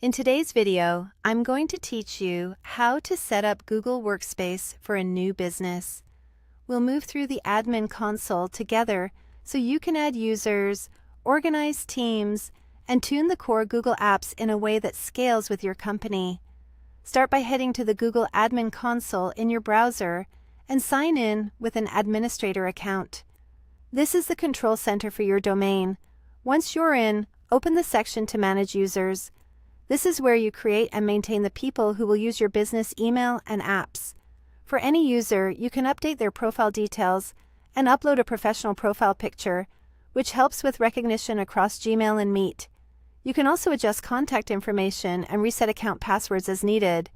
In today's video, I'm going to teach you how to set up Google Workspace for a new business. We'll move through the admin console together so you can add users, organize teams, and tune the core Google apps in a way that scales with your company. Start by heading to the Google admin console in your browser and sign in with an administrator account. This is the control center for your domain. Once you're in, open the section to manage users. This is where you create and maintain the people who will use your business email and apps. For any user, you can update their profile details and upload a professional profile picture, which helps with recognition across Gmail and Meet. You can also adjust contact information and reset account passwords as needed.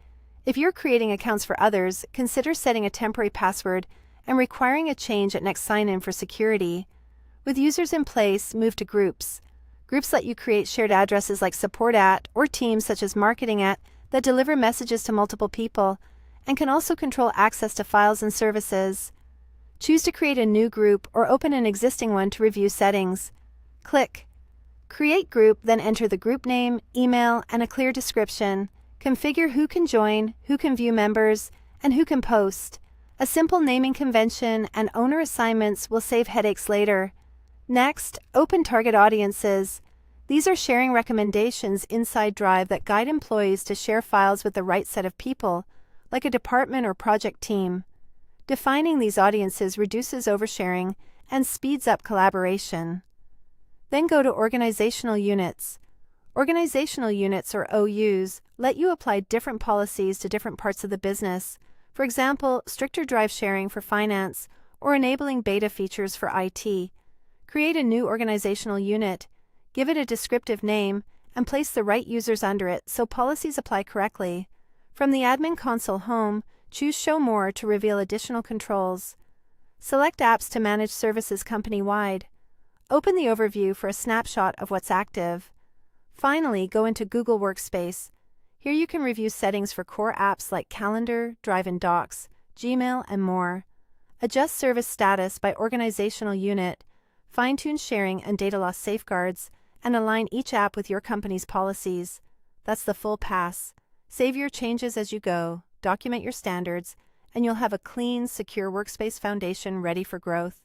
If you're creating accounts for others, consider setting a temporary password and requiring a change at next sign-in for security. With users in place, move to groups. Groups let you create shared addresses like support at or teams such as marketing at that deliver messages to multiple people and can also control access to files and services. Choose to create a new group or open an existing one to review settings. Click Create Group, then enter the group name, email, and a clear description. Configure who can join, who can view members, and who can post. A simple naming convention and owner assignments will save headaches later. Next, open target audiences. These are sharing recommendations inside Drive that guide employees to share files with the right set of people, like a department or project team. Defining these audiences reduces oversharing and speeds up collaboration. Then go to Organizational Units. Organizational units, or OUs, let you apply different policies to different parts of the business. For example, stricter Drive sharing for finance or enabling beta features for IT. Create a new organizational unit, give it a descriptive name, and place the right users under it so policies apply correctly. From the admin console home, choose Show More to reveal additional controls. Select Apps to manage services company-wide. Open the overview for a snapshot of what's active. Finally, go into Google Workspace. Here you can review settings for core apps like Calendar, Drive and Docs, Gmail, and more. Adjust service status by organizational unit, fine-tune sharing and data loss safeguards, and align each app with your company's policies. That's the full pass. Save your changes as you go, document your standards, and you'll have a clean, secure workspace foundation ready for growth.